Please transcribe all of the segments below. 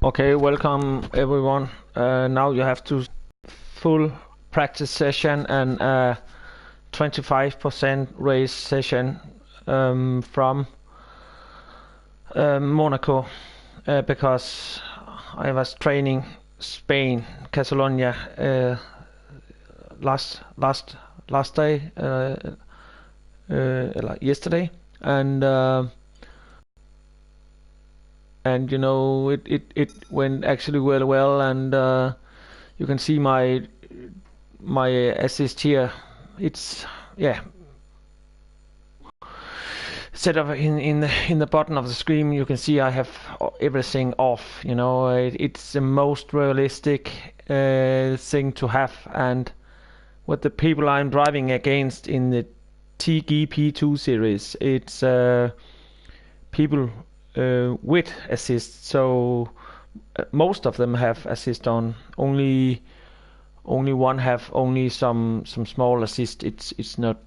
Okay, welcome everyone. Now you have to full practice session and 25% race session from Monaco because I was training Spain, Catalonia last day, like yesterday, and you know it went actually really well, and you can see my assist here. It's yeah, set up in the bottom of the screen. You can see I have everything off. You know, it's the most realistic thing to have, and with the people I'm driving against in the TGP2 series, it's people with assist. So most of them have assist on. Only one have only some small assist. It's not.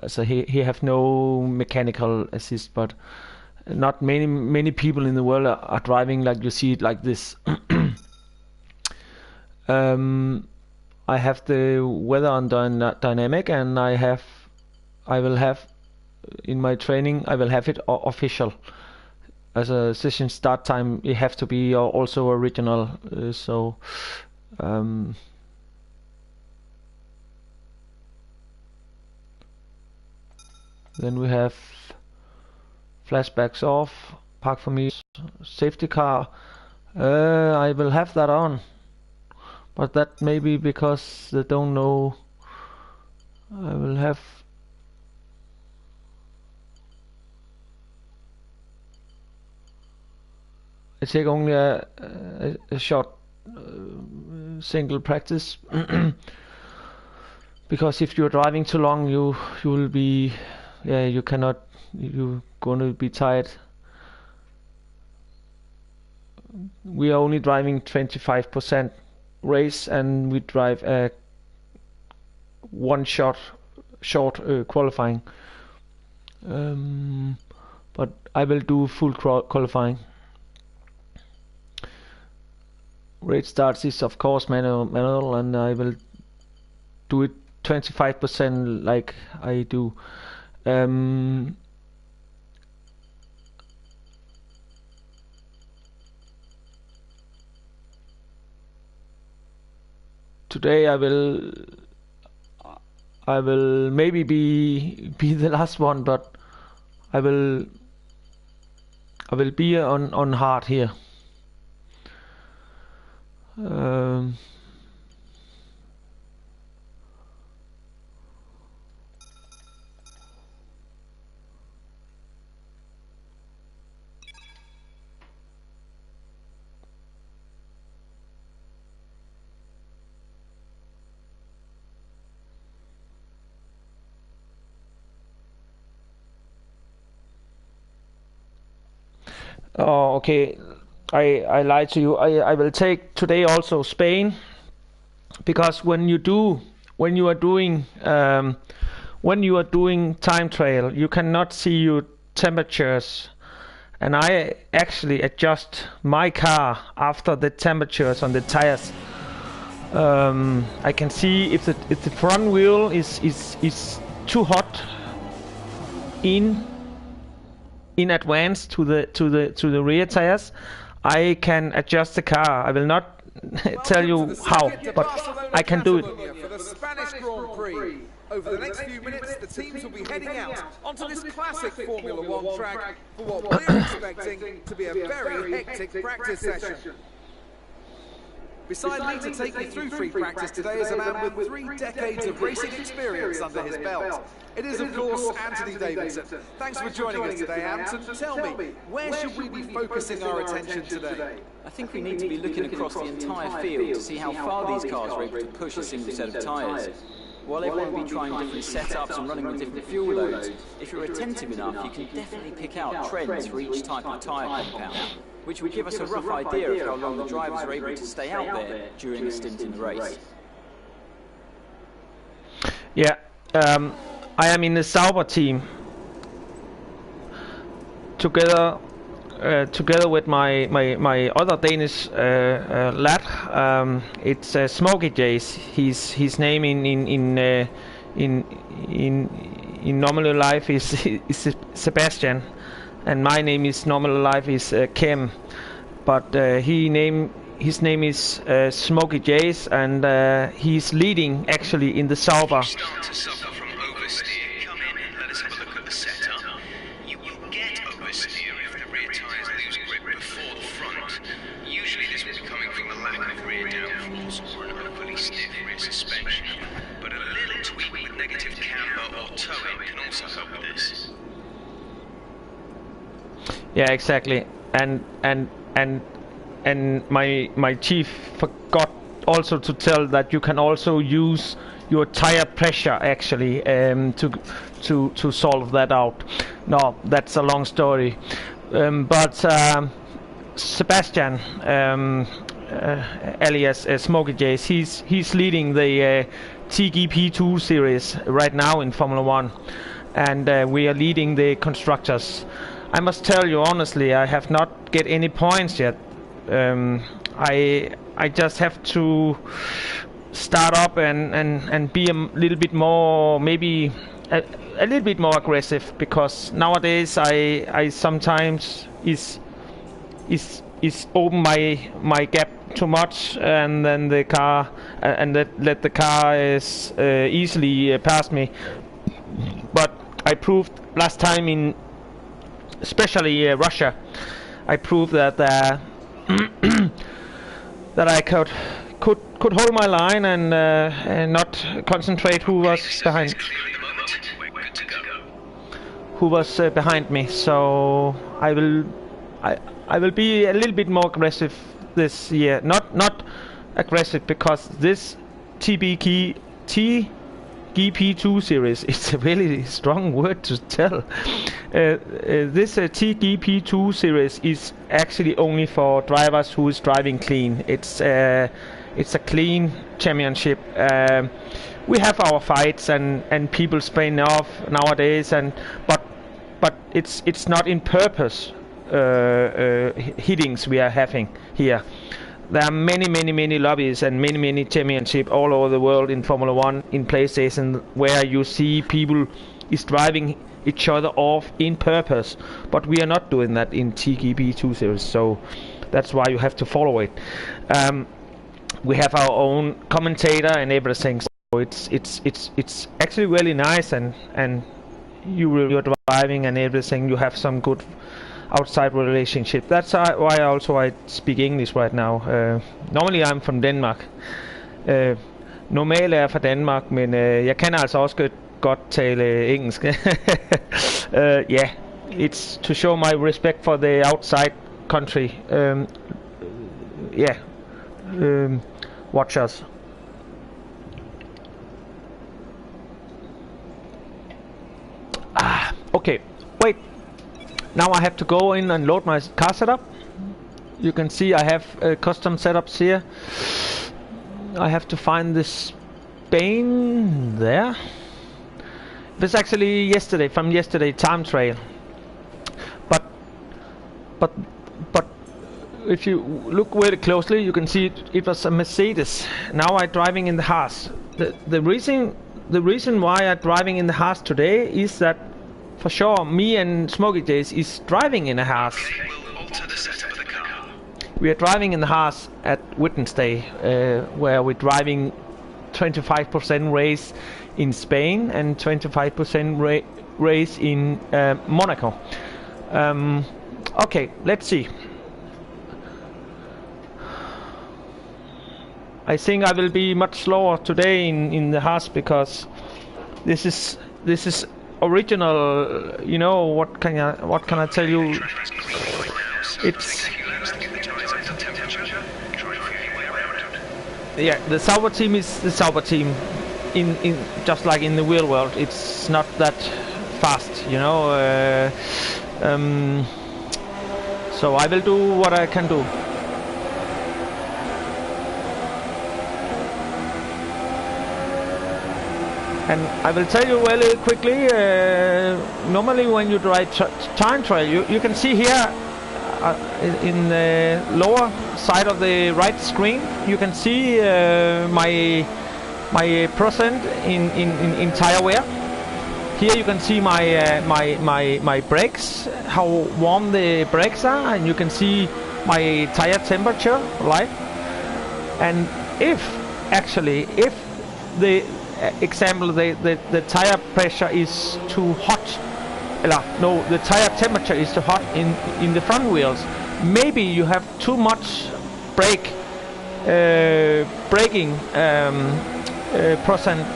So he have no mechanical assist, but not many people in the world are driving like you see it like this. I have the weather on dynamic, and I will have in my training I will have it official. As a session start time, it have to be also original. Then we have flashbacks off, park for me, safety car. I will have that on, but that may be because they don't know. I will have. I take only a short single practice because if you're driving too long, you will be, yeah, you're gonna be tired. We are only driving 25% race, and we drive a one short qualifying. But I will do full qualifying. Race starts is of course manual, and I will do it 25% like I do. Today I will maybe be the last one, but I will be on hard here. Oh, okay. I lied to you. I will take today also Spain, because when you are doing time trial, you cannot see your temperatures, and I actually adjust my car after the temperatures on the tires. I can see if the front wheel is too hot in advance to the rear tires. I can adjust the car. I will not tell you how, but I can do it. For the Spanish Grand Prix. Over the next few minutes, the teams will be heading out onto this classic Formula One track for what we're expecting to be a very hectic practice session. Beside me to take you through free practice today is a man with 3 decades of racing experience under his belt. It is, of course, Anthony Davidson. Thanks for joining us today, Anton. Tell me, where should we be focusing our attention today? I think we need to be looking across the entire field to see how far these cars are able to push a single set of tyres. While everyone will be trying different setups and running with different fuel loads, if you're attentive enough, you can definitely pick out trends for each type of tyre compound, which will give us a rough idea of how long the drivers are able to stay out there during a stint in the race. Yeah, I am in the Sauber team together together with my other Danish lad. It's Smokey Jace. His name in normal life is Sebastian, and my name is normal life is Kim. But his name is Smokey Jace, and he's leading actually in the Sauber. Yeah, exactly. And my chief forgot also to tell that you can also use your tire pressure actually to solve that out. No, that's a long story. But Sebastian, alias Smokey Jace, he's leading the TGP2 series right now in Formula 1, and we are leading the constructors. I must tell you honestly, I have not get any points yet. I just have to start up and be a little bit more, maybe a little bit more aggressive, because nowadays I sometimes is open my gap too much, and then the car and let the car is easily pass me. But I proved last time in especially Russia, I proved that that I could hold my line and not concentrate who was behind me. So I will be a little bit more aggressive this year. Not aggressive, because this TGP2 series, it's a really strong word to tell. This TGP2 series is actually only for drivers who is driving clean. It's a clean championship. We have our fights and people spraying off nowadays, but it's not in purpose hittings we are having here. There are many lobbies and many championships all over the world in Formula 1, in PlayStation, where you see people is driving each other off in purpose. But we are not doing that in TGP2 series, so that's why you have to follow it. We have our own commentator and everything, so it's actually really nice, and you're driving and everything. You have some good outside relationship. That's why also I speak English right now. Normally I'm from Denmark. Normalt er jeg fra Danmark, men jeg kan altså også godt tale engelsk. Yeah, it's to show my respect for the outside country. Yeah, watch us. Okay, wait. Now I have to go in and load my car setup. You can see I have custom setups here. I have to find this Spain there. This actually from yesterday time trial. But if you look very closely, you can see it was a Mercedes. Now I'm driving in the Haas. The reason why I'm driving in the Haas today is that, for sure, me and Smokey Jace is driving in a Haas. We are driving in the Haas at Wednesday, where we're driving 25% race in Spain and 25% race in Monaco. Okay, let's see. I think I will be much slower today in the Haas, because this is original. You know, what can I tell you? It's yeah, the Sauber team is the Sauber team. In just like in the real world, it's not that fast, you know. So I will do what I can do. And I will tell you really quickly, normally when you drive time trial, you can see here in the lower side of the right screen, you can see my percent in tire wear. Here you can see my brakes, how warm the brakes are, and you can see my tire temperature light. And if the example the tire pressure is too hot, no, the tire temperature is too hot in the front wheels, maybe you have too much braking percent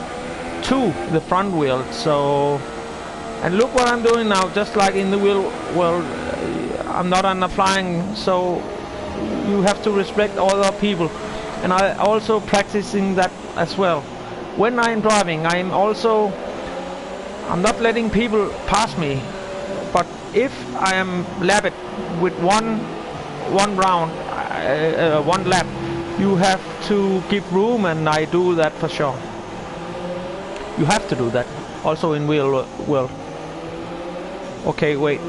to the front wheel. So, and look what I'm doing now, just like in the wheel world, I'm not under flying, so you have to respect other people, and I also practicing that as well. When I'm driving, I'm not letting people pass me, but if I am lapped with one round, one lap, you have to give room, and I do that for sure. You have to do that, also in wheel world. Okay, wait.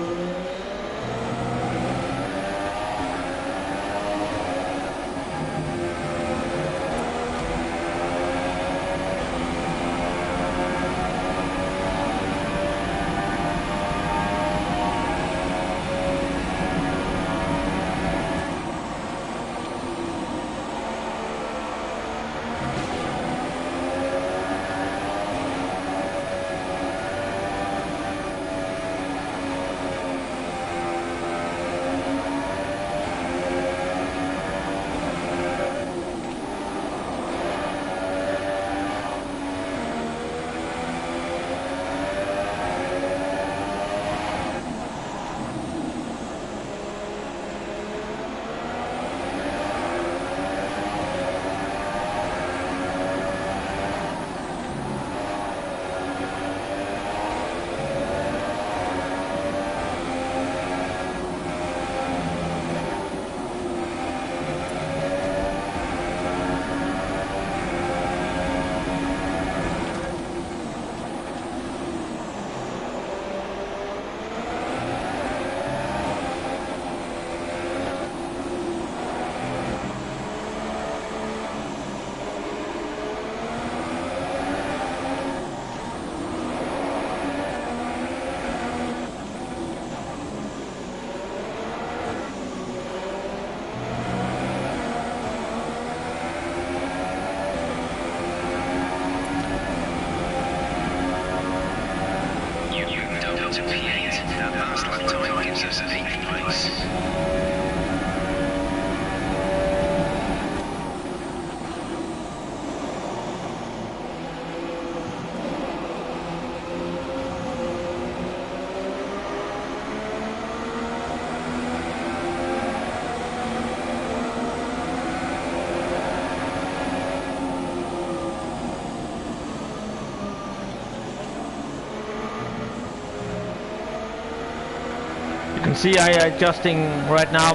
See, I adjusting right now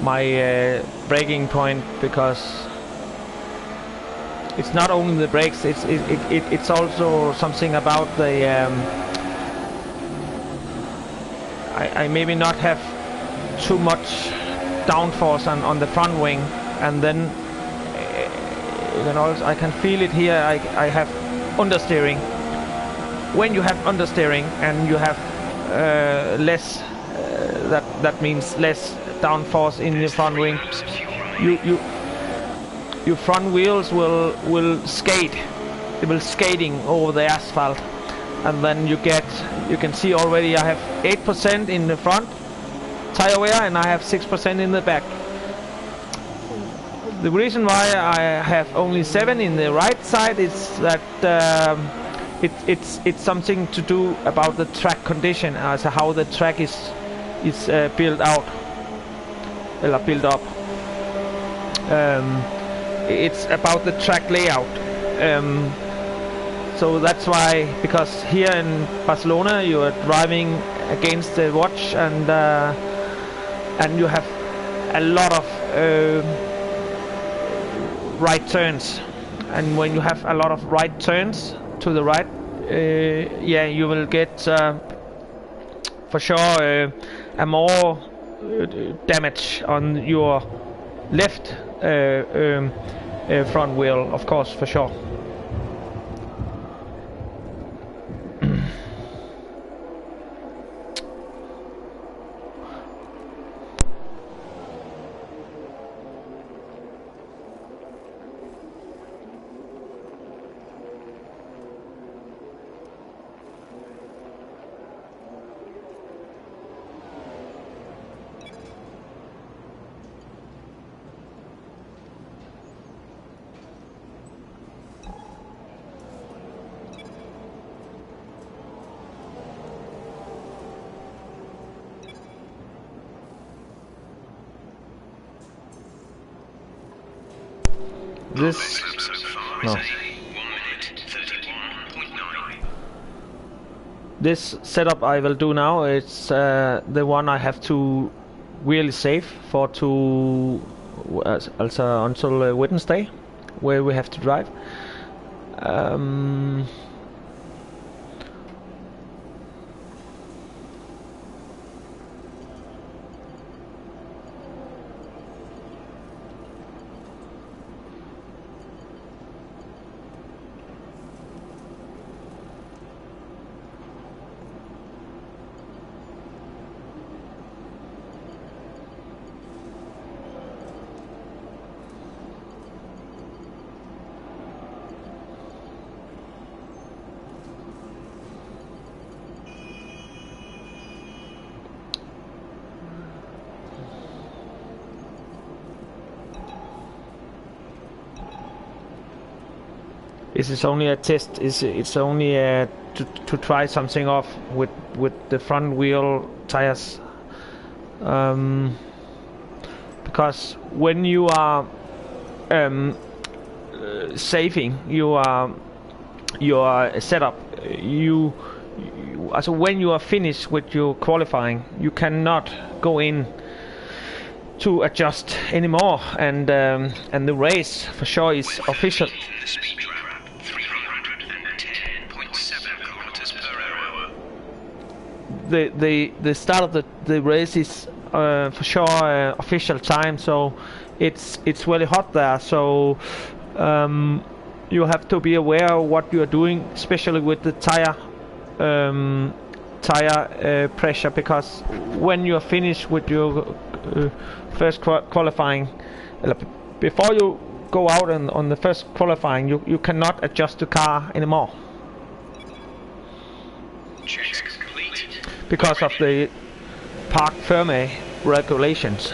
my braking point, because it's not only the brakes, it's also something about the I maybe not have too much downforce on the front wing, and then you know, I can feel it here. I have understeering. When you have understeering and you have less, that means less downforce in the front wing, your front wheels will skate. They will skating over the asphalt, and then you can see already I have 8% in the front tire wear and I have 6% in the back. The reason why I have only 7 in the right side is that it's something to do about the track condition, as how the track is built out, or built up. It's about the track layout. So that's why, because here in Barcelona you are driving against the watch, and you have a lot of right turns, and when you have a lot of right turns to the right, yeah, you will get for sure a more damage on your left front wheel, of course, for sure. This no. This setup I will do now, it's the one I have to really save for to also until Wednesday, where we have to drive. This is only a test. It's only to try something off with the front wheel tires, because when you are saving your setup, so when you are finished with your qualifying, you cannot go in to adjust anymore, and the race for sure is official. The start of the race is for sure official time, so it's really hot there, so you have to be aware of what you are doing, especially with the tire pressure, because when you are finished with your first qualifying, before you go out on the first qualifying, you cannot adjust the car anymore. Because of the Parc Ferme regulations.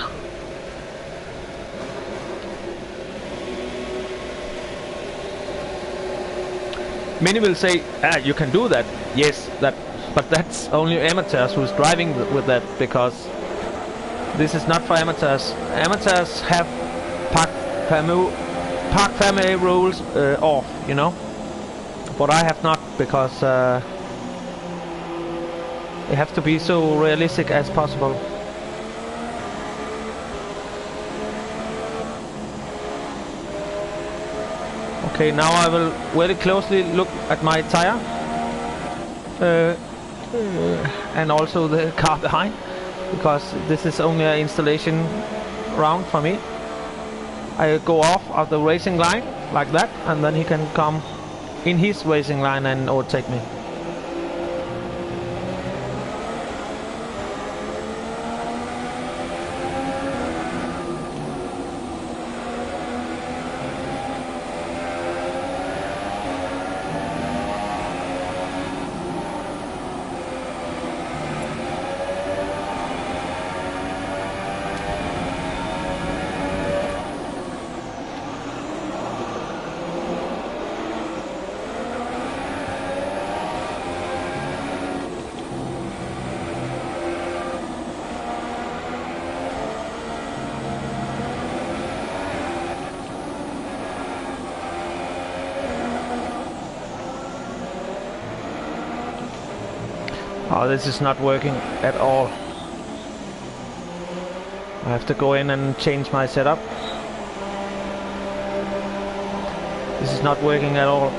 Many will say, you can do that. Yes, but that's only amateurs who's driving with that, because this is not for amateurs. Amateurs have Parc Ferme rules off, you know. But I have not, because it has to be so realistic as possible. Okay, now I will very closely look at my tire and also the car behind, because this is only an installation round for me. I go off of the racing line like that, and then he can come in his racing line and overtake me. Oh, this is not working at all. I have to go in and change my setup. This is not working at all.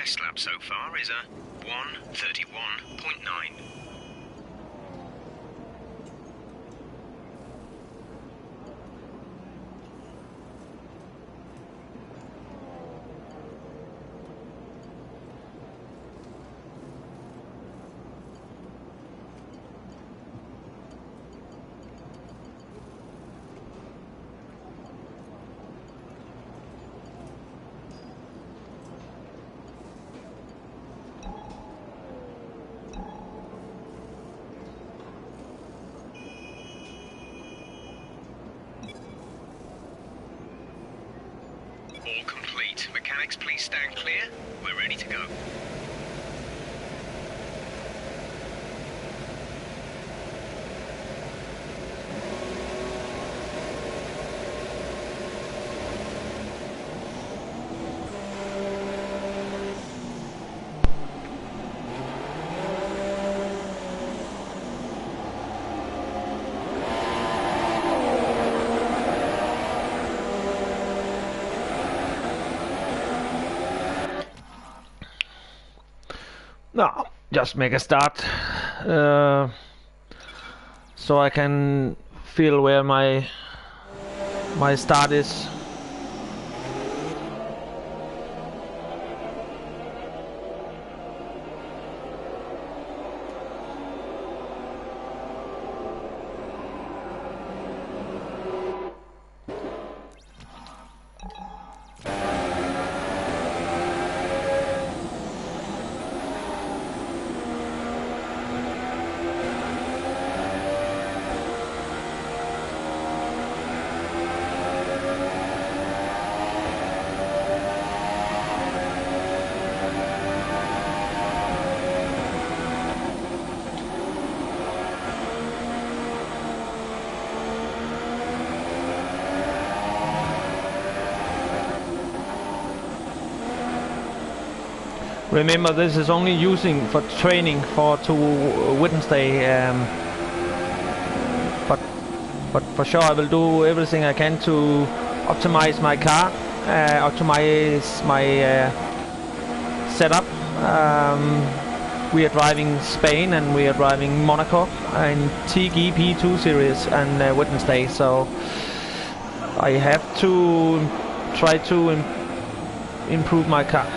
best lap so far is a 1:31.9. All complete. Mechanics, please stand clear. We're ready to go. No, just make a start, so I can feel where my start is. Remember, this is only using for training to Wednesday, but for sure I will do everything I can to optimize my car, optimize my setup. We are driving Spain and we are driving Monaco in TGP2 series and Wednesday, so I have to try to improve my car.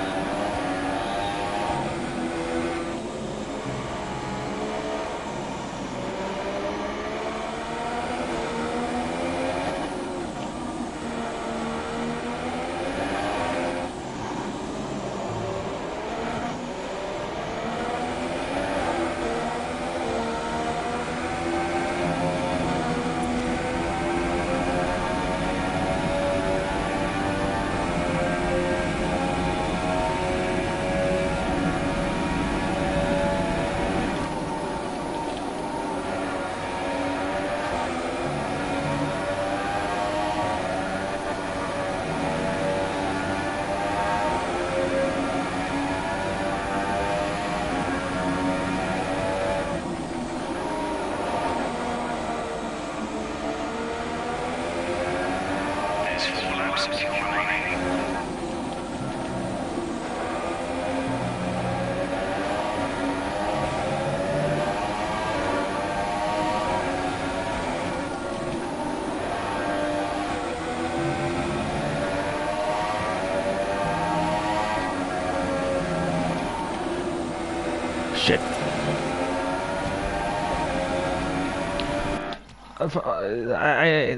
Shit.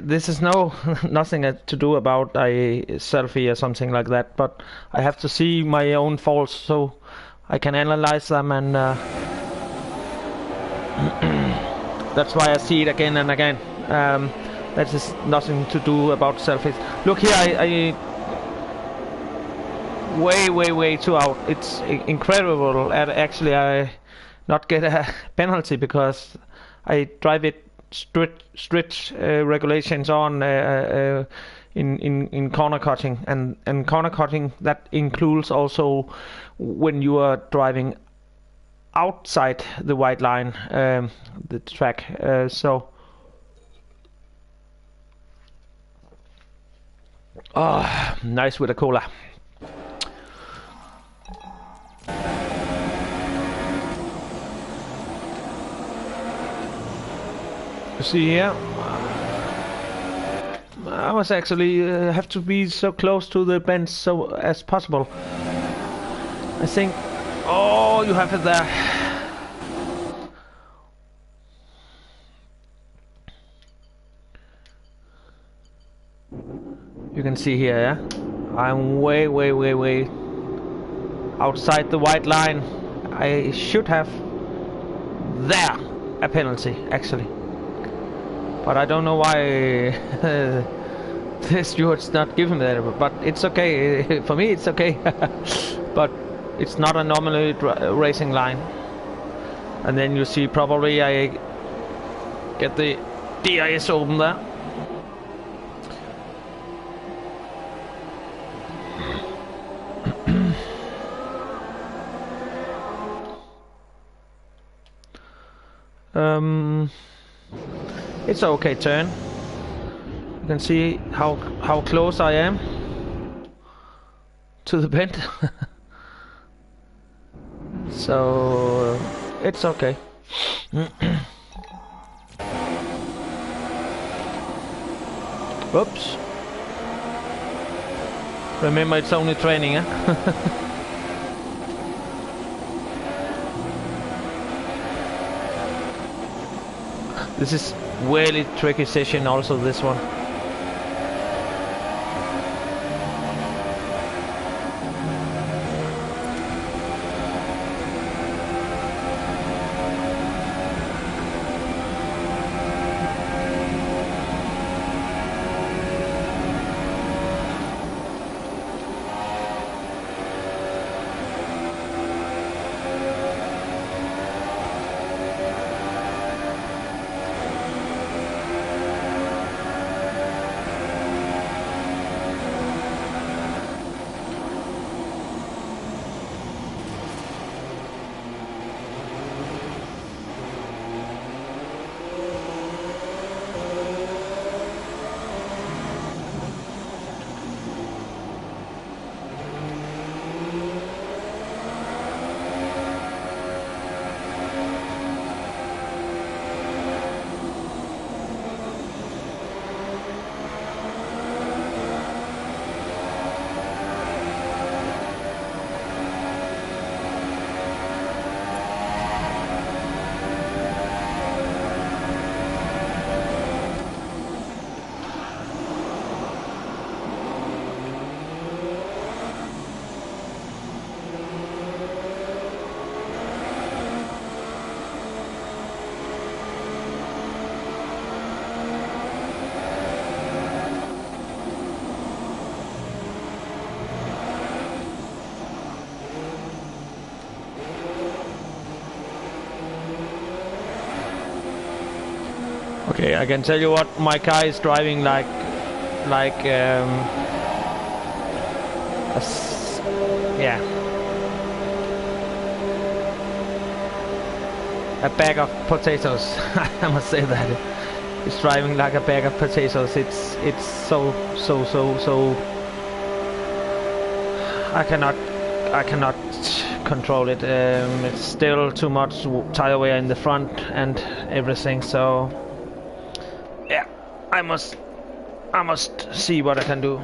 This is nothing to do about a selfie or something like that, but I have to see my own faults so I can analyze them, and that's why I see it again and again. That is nothing to do about selfies. Look here, I way too out. It's incredible. And actually, I not get a penalty because I drive it strict regulations on in corner cutting, and corner cutting that includes also when you are driving outside the white line, the track. So. Oh, nice with a cola. See here, I was actually have to be so close to the bench so as possible. I think. Oh, you have it there. You can see here, yeah? I'm way outside the white line. I should have there a penalty, actually. But I don't know why the steward's not giving that, but it's okay. For me, it's okay. But it's not a normally racing line. And then you see probably I get the DRS open there. It's an okay turn. You can see how close I am to the bend. So it's okay. Whoops. Remember, it's only training, eh? This is really tricky session also, this one. Okay, I can tell you what, my car is driving like yeah, a bag of potatoes. I must say that it's driving like a bag of potatoes. It's so I cannot control it. It's still too much tire wear in the front and everything. So yeah, I must see what I can do.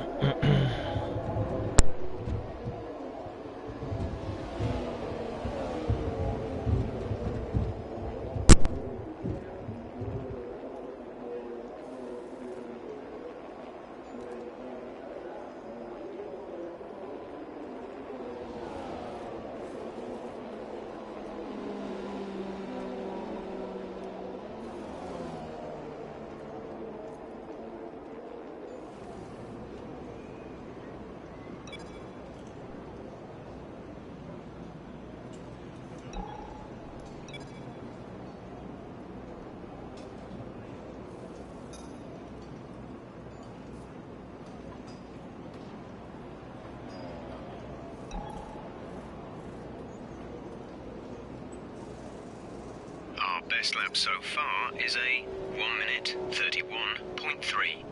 Best lap so far is a 1 minute 31.3.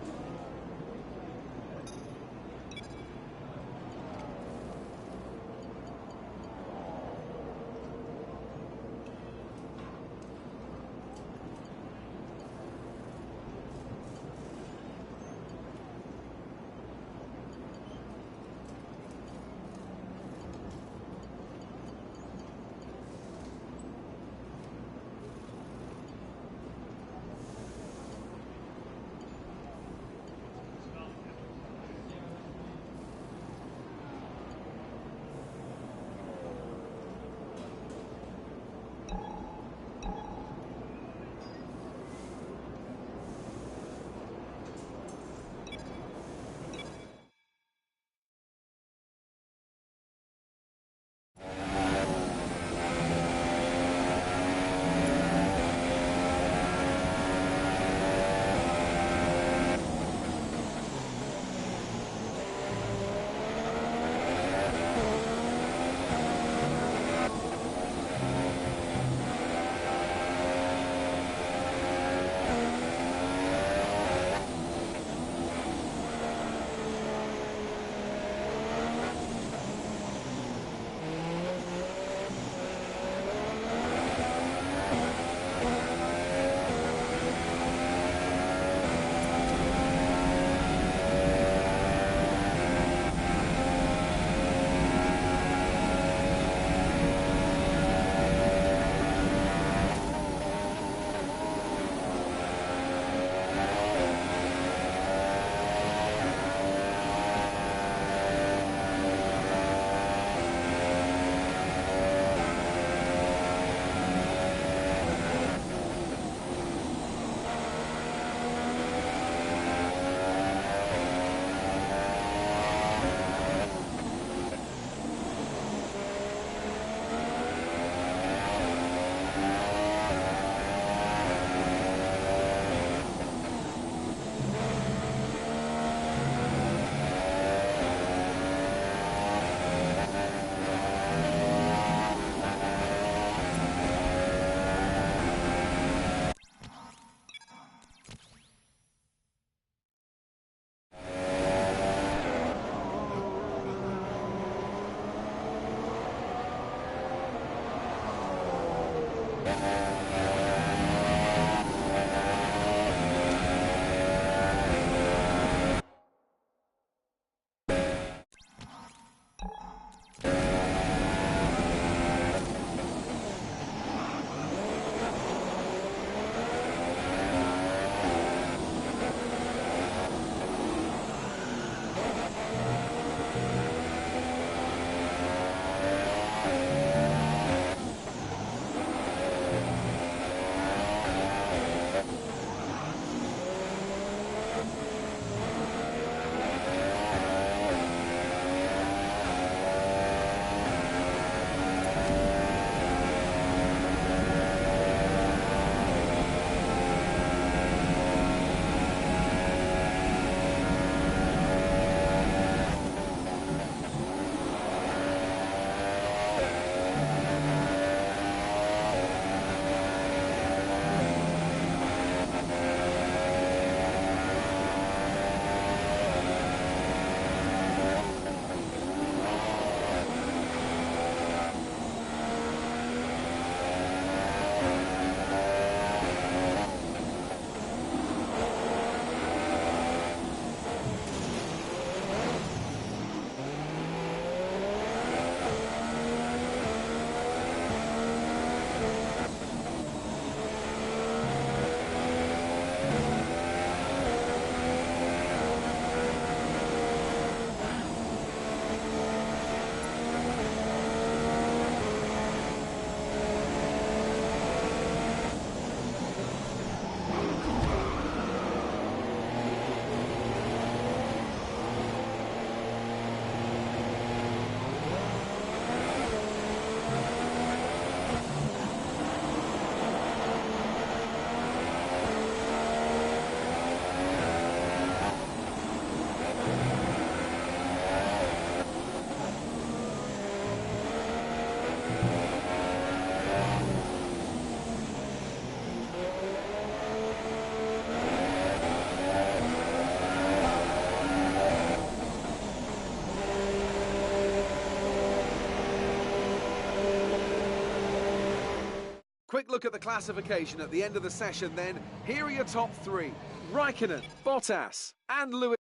look at the classification at the end of the session then. Here are your top three. Raikkonen, Bottas and Lewis.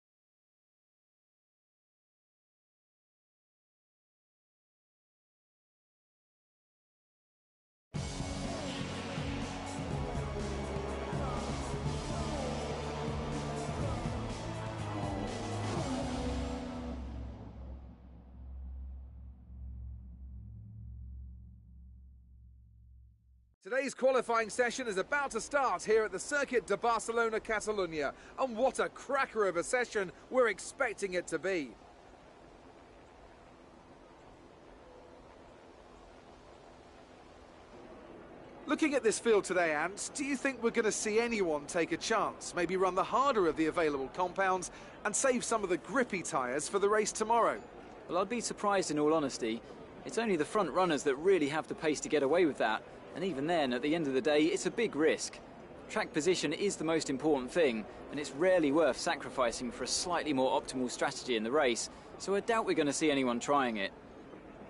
Today's qualifying session is about to start here at the Circuit de Barcelona, Catalunya. And what a cracker of a session we're expecting it to be. Looking at this field today, Ant, do you think we're going to see anyone take a chance, maybe run the harder of the available compounds and save some of the grippy tyres for the race tomorrow? Well, I'd be surprised in all honesty. It's only the front runners that really have the pace to get away with that. And even then, at the end of the day, it's a big risk. Track position is the most important thing, and it's rarely worth sacrificing for a slightly more optimal strategy in the race, so I doubt we're going to see anyone trying it.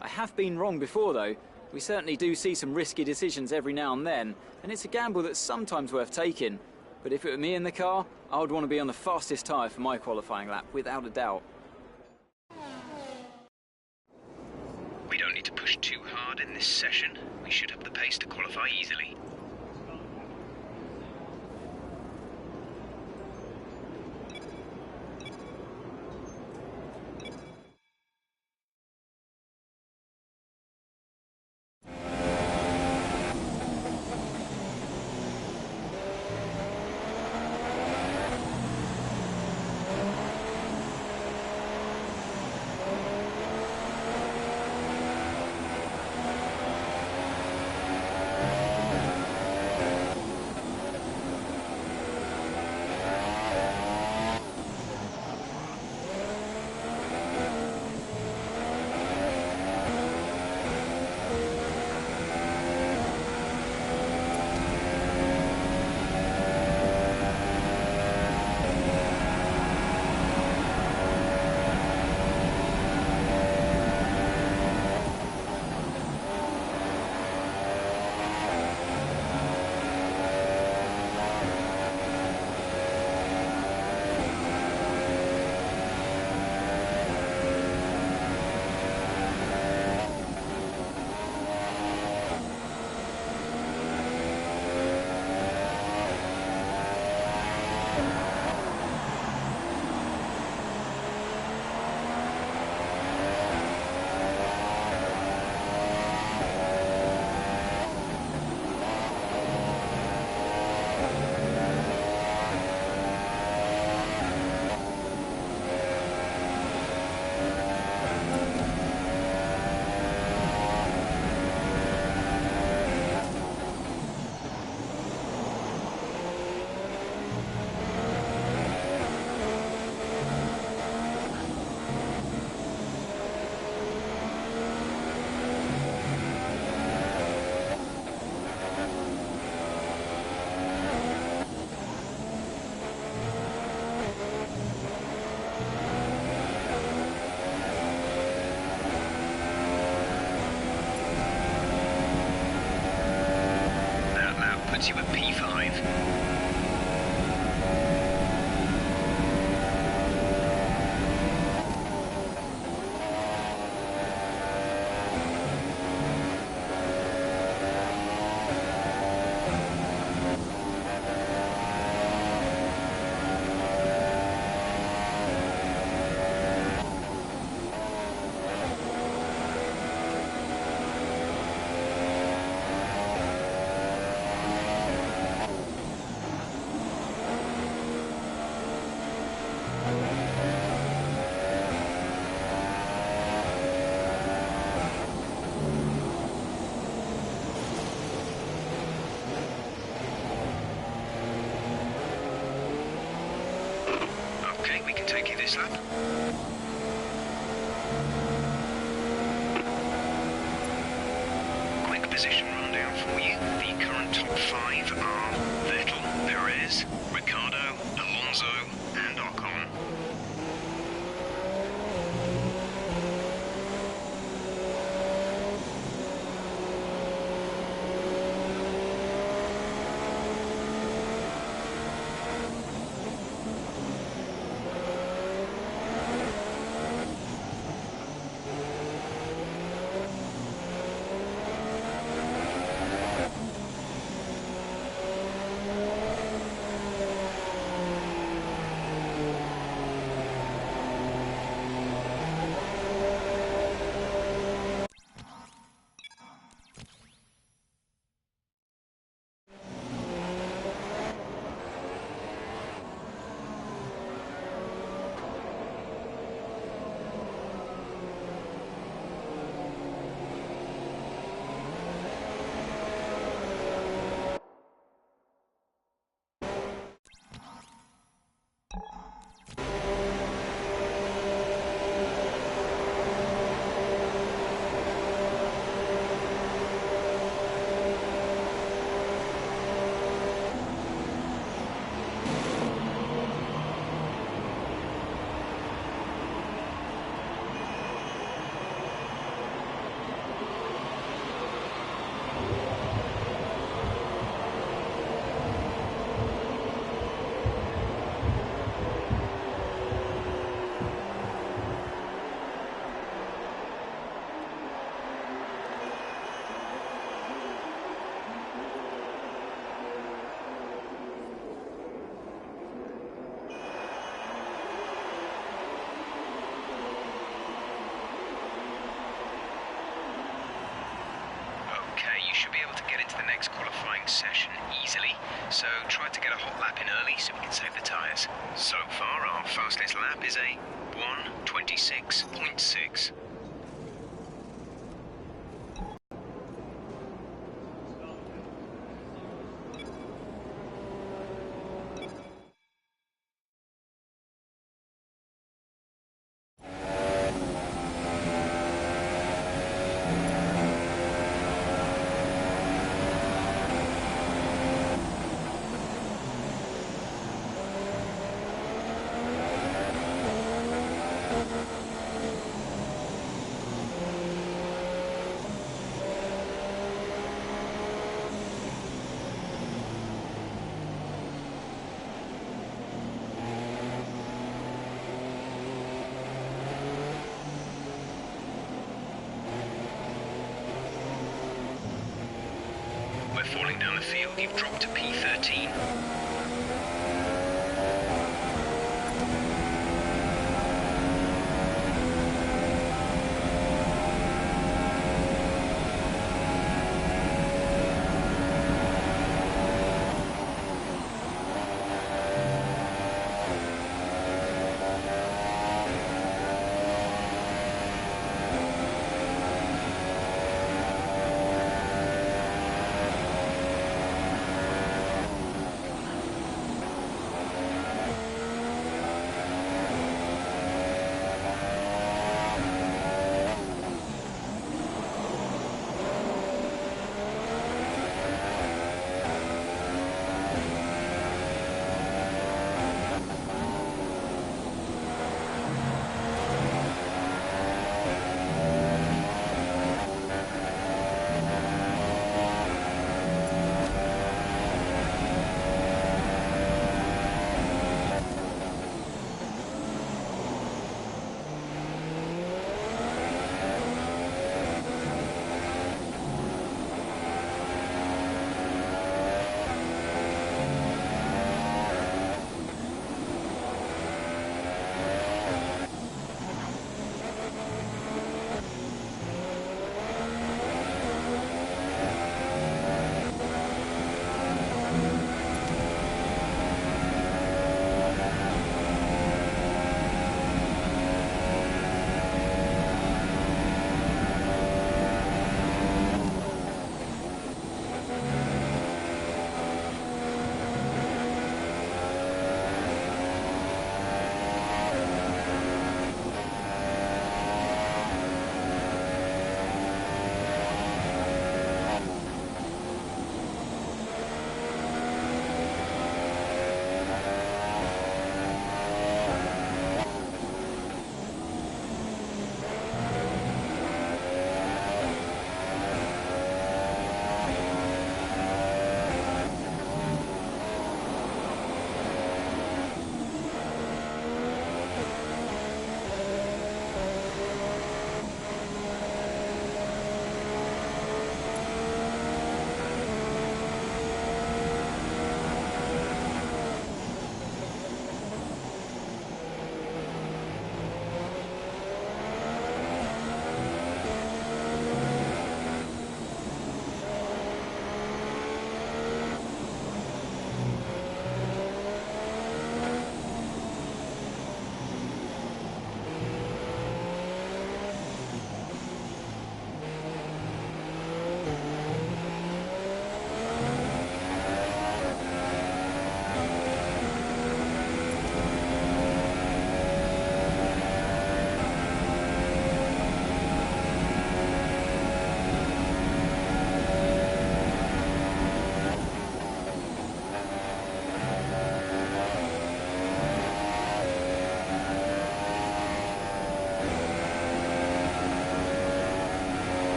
I have been wrong before though. We certainly do see some risky decisions every now and then, and it's a gamble that's sometimes worth taking. But if it were me in the car, I would want to be on the fastest tyre for my qualifying lap, without a doubt. We don't need to push too hard in this session. We should have the pace to qualify easily. Puts you at P5. Okay, we can take you this lap. Quick position rundown for you. The current top 5 are Vettel, Perez, Ricciardo, Alonso and Ocon. lap in early so we can save the tyres. So far, our fastest lap is a 1:26.6. We're falling down the field. You've dropped to P13.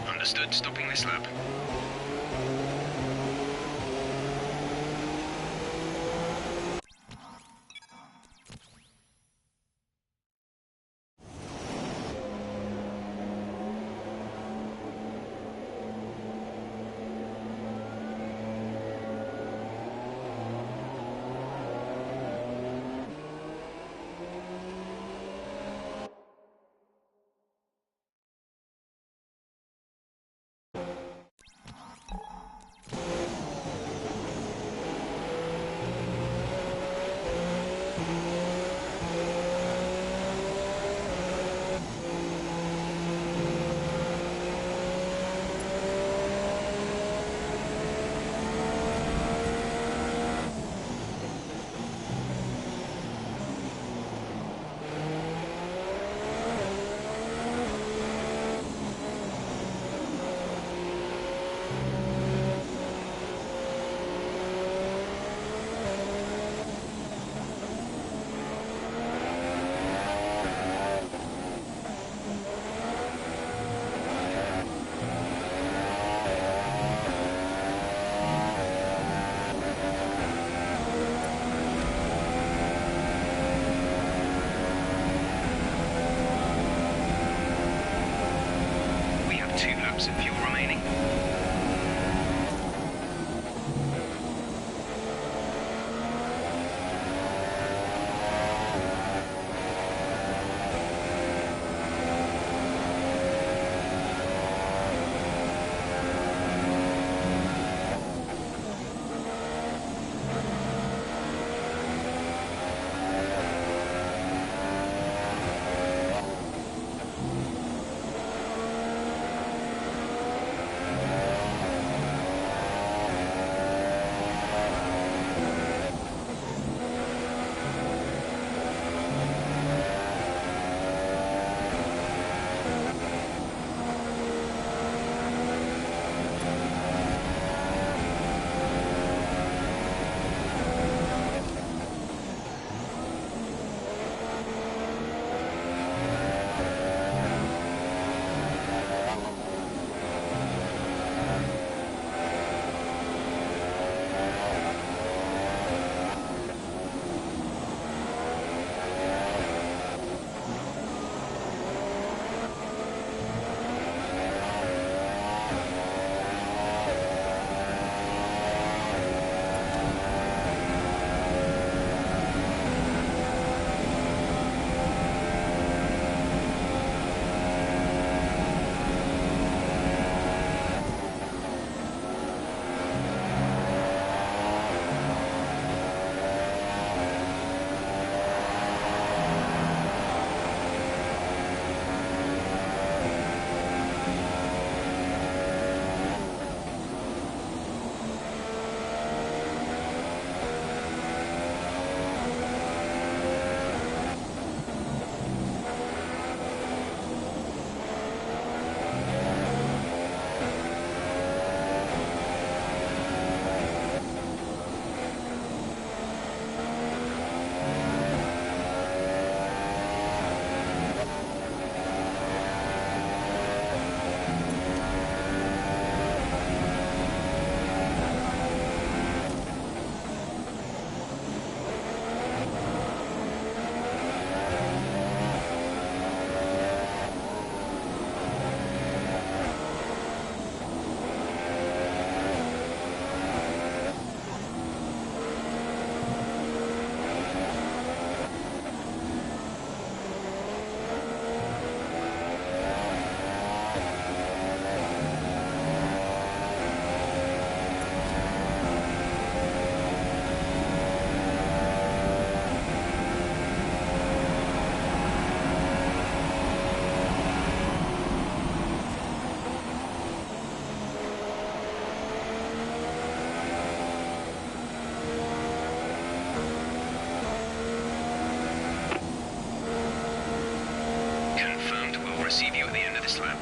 Understood, stopping this lap. laps of fuel remaining. Receive you at the end of this lap.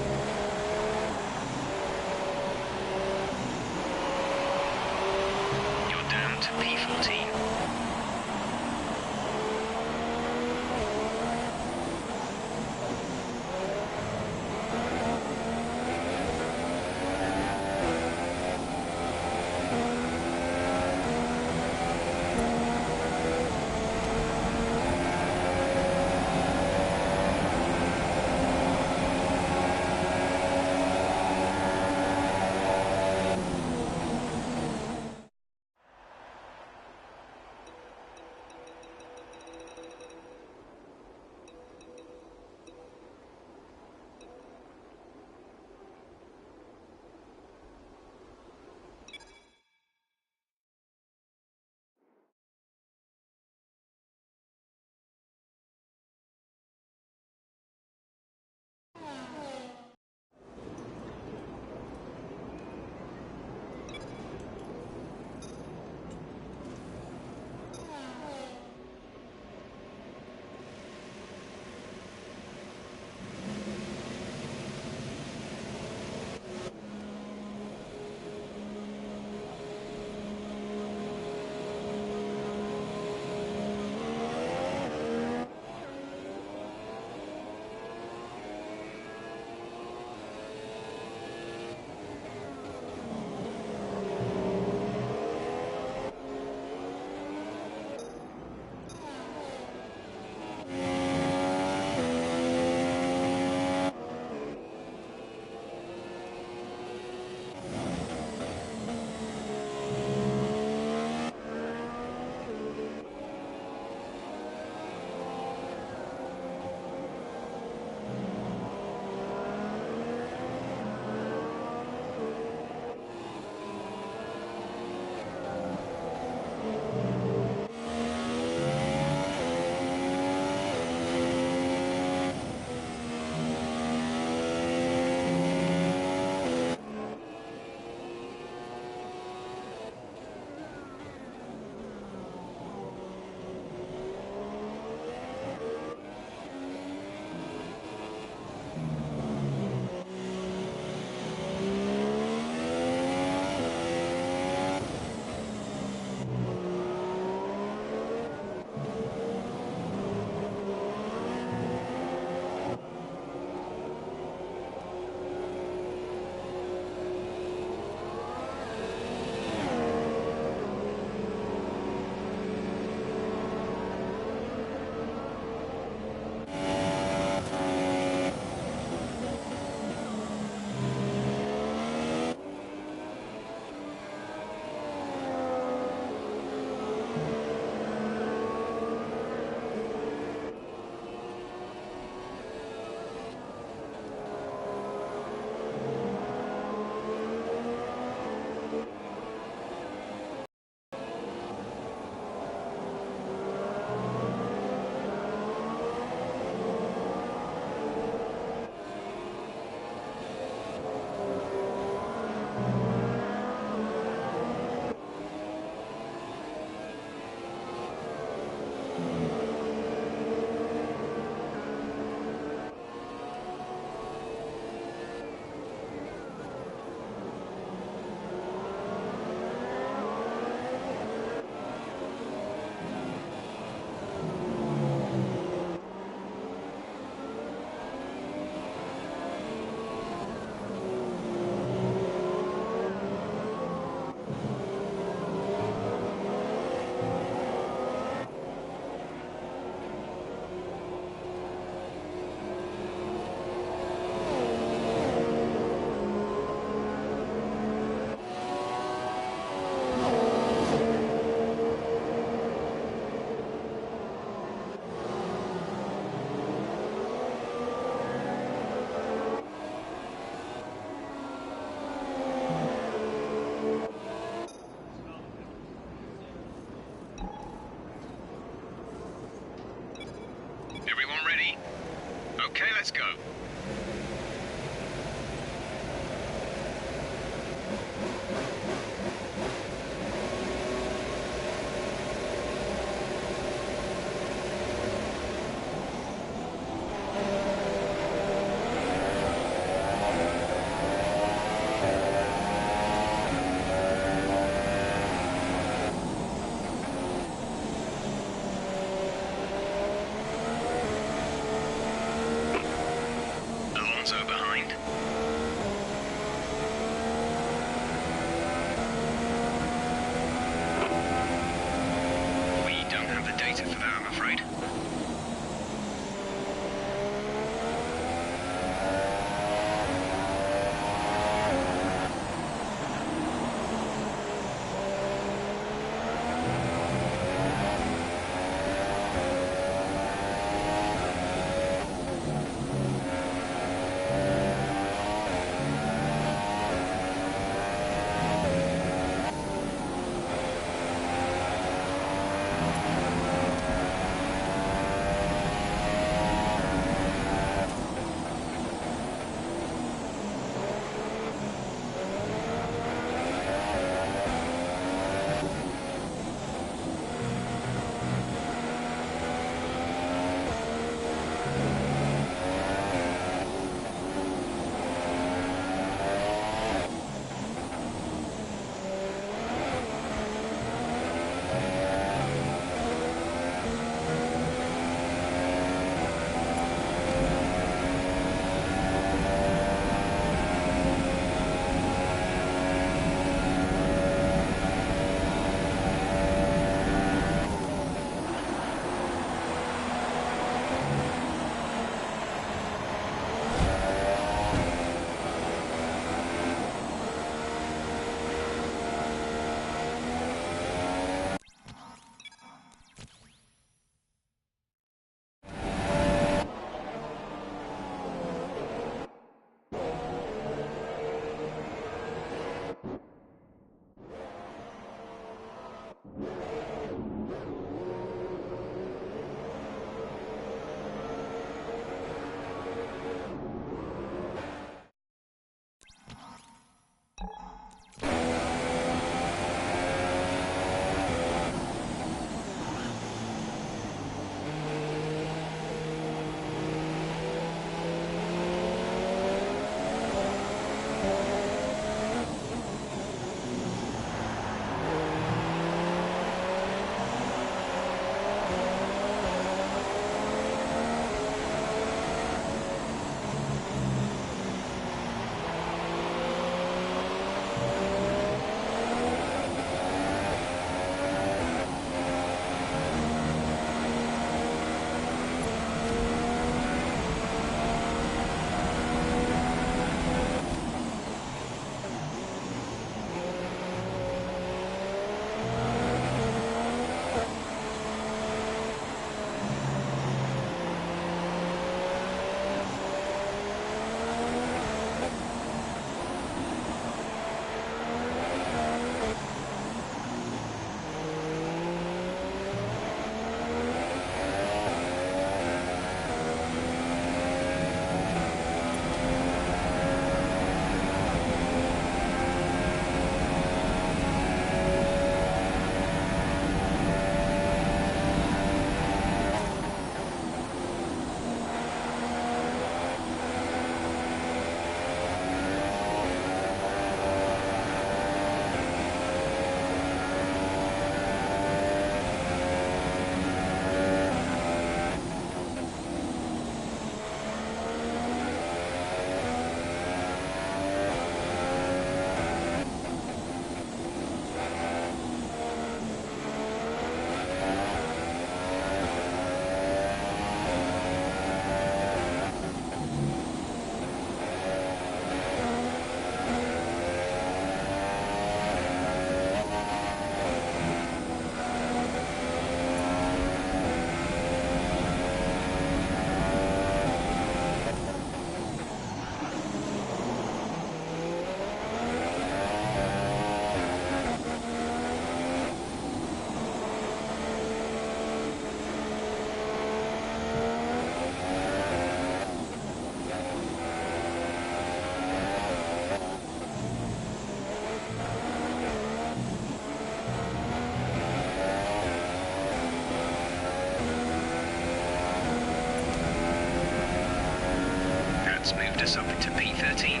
lift us up to P13.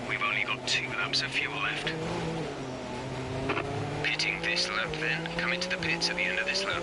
We've only got 2 laps of fuel left. Pitting this lap then, come into the pits at the end of this lap.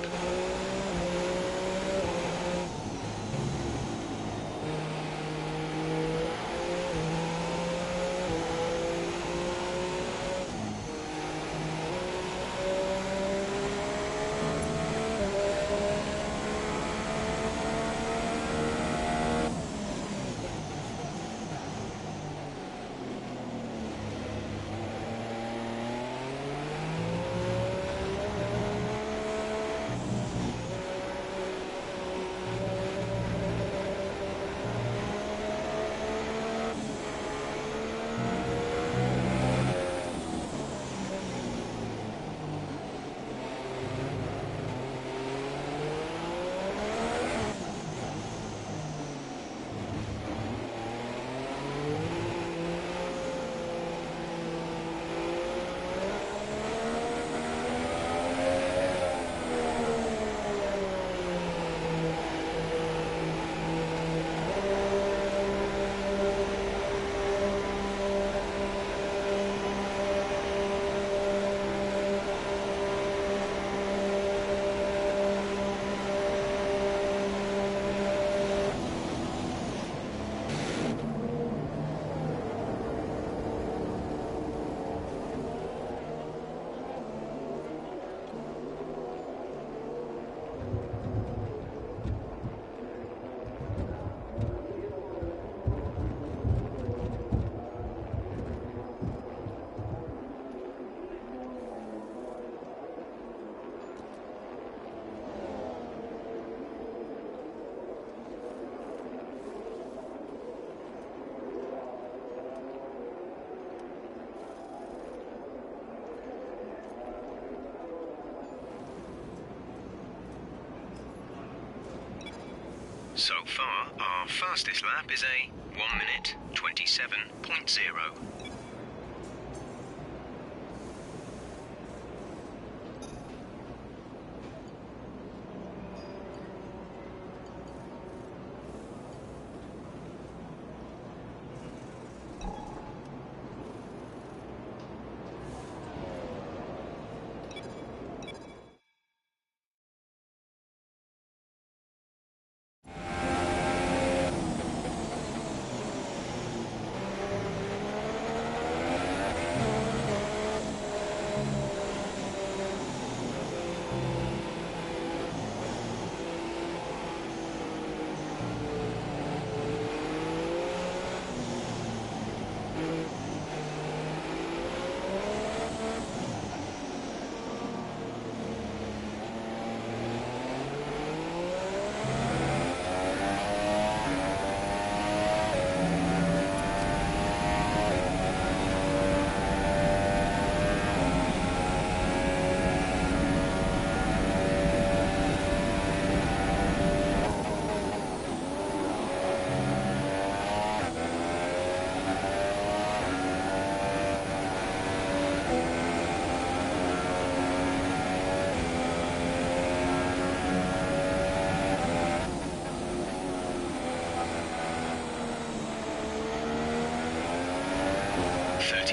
So far, our fastest lap is a 1 minute 27.0.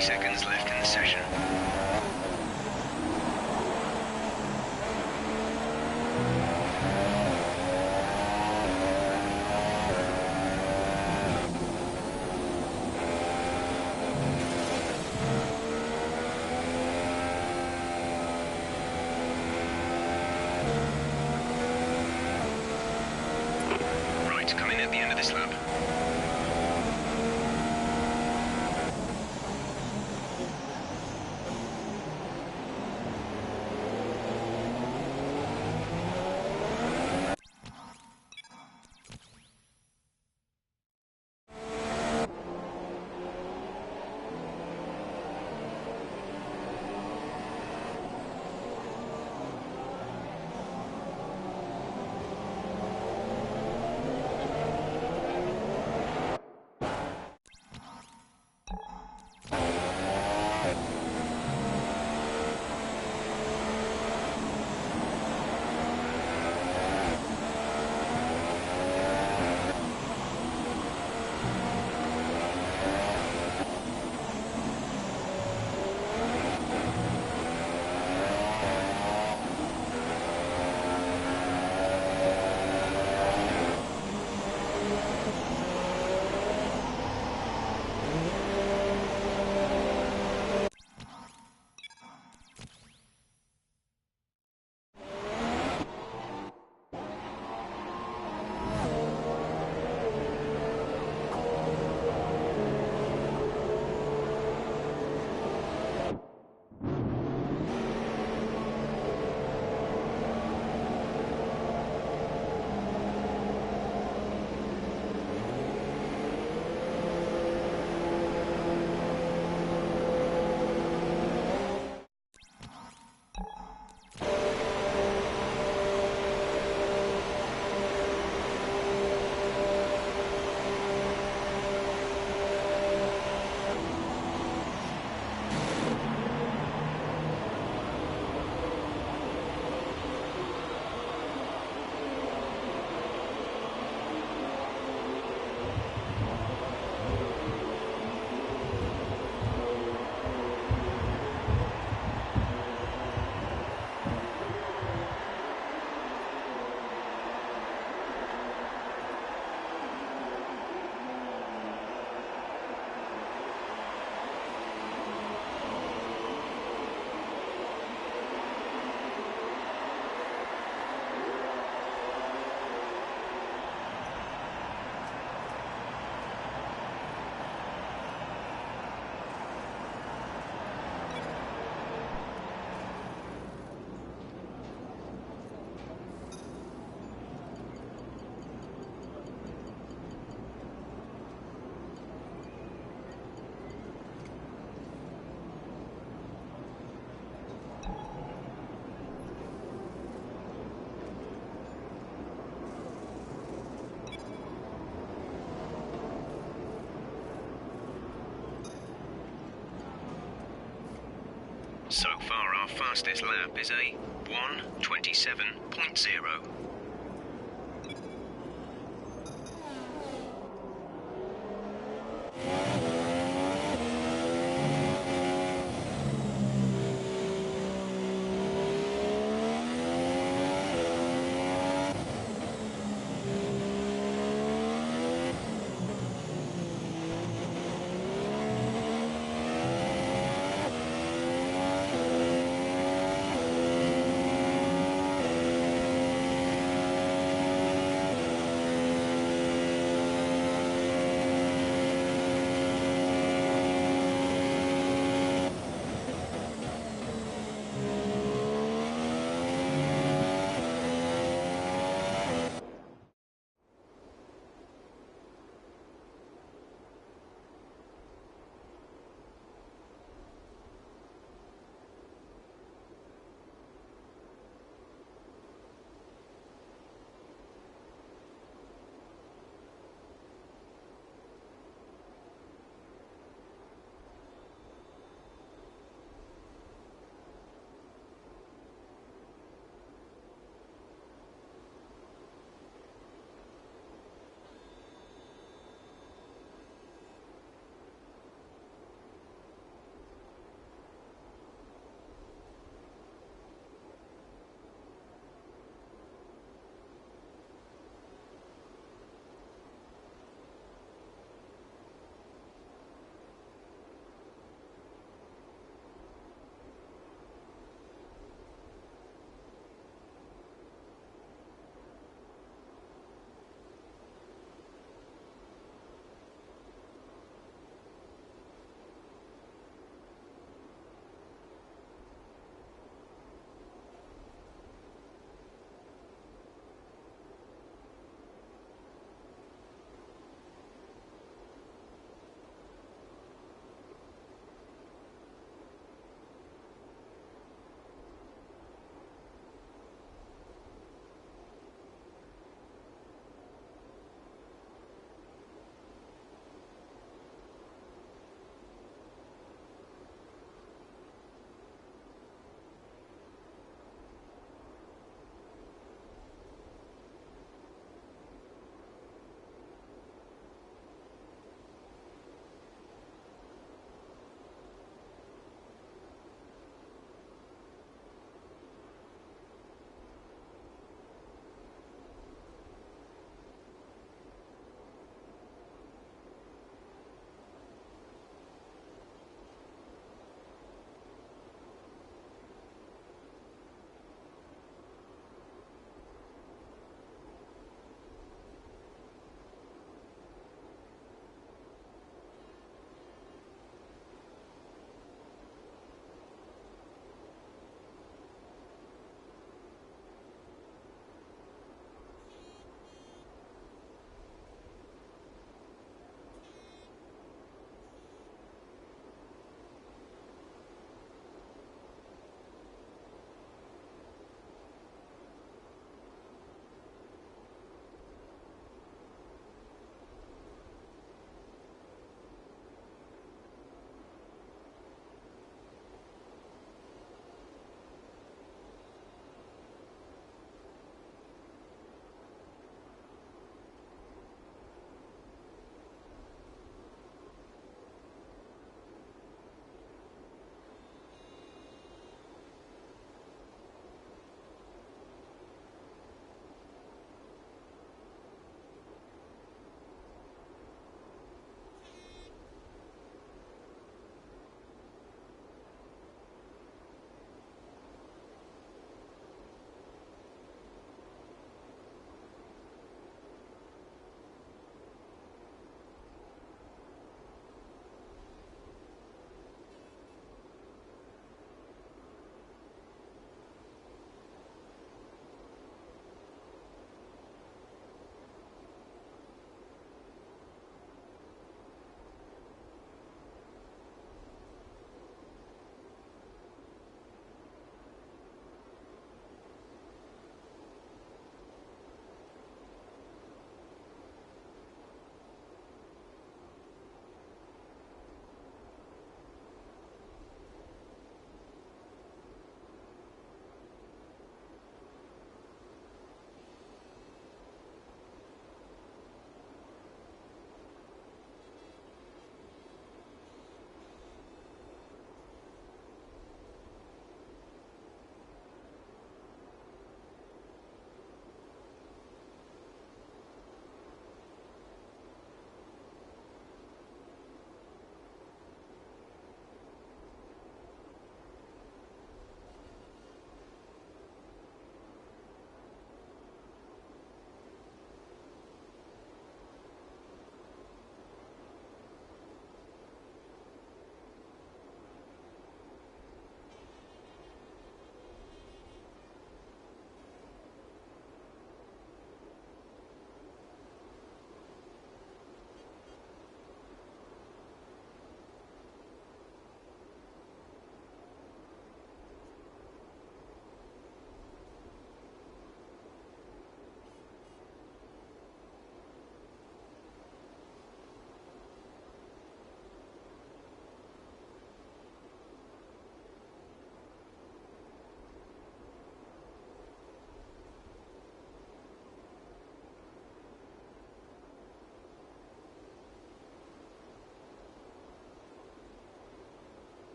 Seconds left in the session. Right, come in at the end of this lap. So far, our fastest lap is a 1:27.0.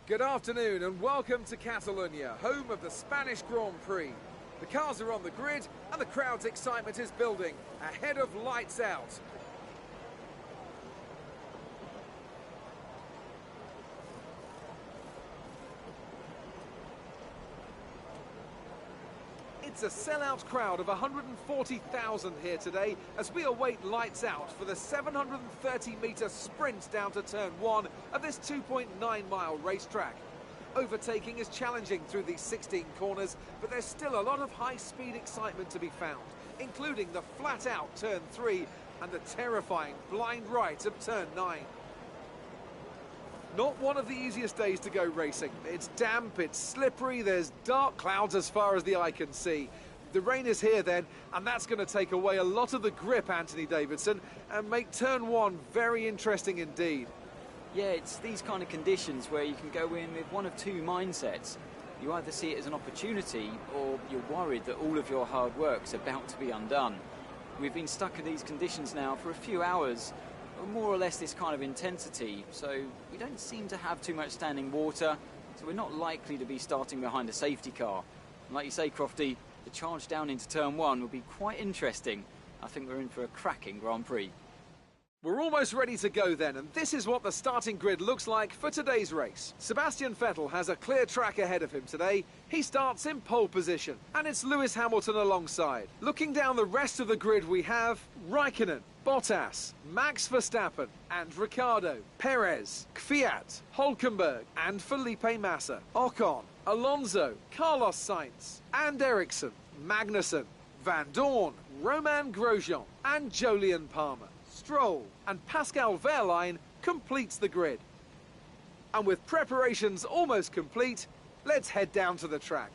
Good afternoon and welcome to Catalonia, home of the Spanish Grand Prix. The cars are on the grid and the crowd's excitement is building ahead of lights out. It's a sellout crowd of 140,000 here today as we await lights out for the 730-metre sprint down to turn 1 of this 2.9-mile racetrack. Overtaking is challenging through these 16 corners, but there's still a lot of high-speed excitement to be found, including the flat-out turn 3 and the terrifying blind right of turn 9. Not one of the easiest days to go racing. It's damp, it's slippery, there's dark clouds as far as the eye can see. The rain is here then, and that's going to take away a lot of the grip, Anthony Davidson, and make turn 1 very interesting indeed. Yeah, it's these kind of conditions where you can go in with one of two mindsets. You either see it as an opportunity, or you're worried that all of your hard work's about to be undone. We've been stuck in these conditions now for a few hours, more or less this kind of intensity, so we don't seem to have too much standing water, so we're not likely to be starting behind a safety car. And like you say, Crofty, the charge down into turn 1 will be quite interesting. I think we're in for a cracking Grand Prix. We're almost ready to go then, and this is what the starting grid looks like for today's race. Sebastian Vettel has a clear track ahead of him today. He starts in pole position, and it's Lewis Hamilton alongside. Looking down the rest of the grid we have Raikkonen, Bottas, Max Verstappen and Ricciardo, Perez, Kvyat, Hülkenberg and Felipe Massa, Ocon, Alonso, Carlos Sainz and Ericsson, Magnussen, Van Dorn, Romain Grosjean and Jolyon Palmer. Stroll and Pascal Wehrlein completes the grid. And with preparations almost complete, let's head down to the track.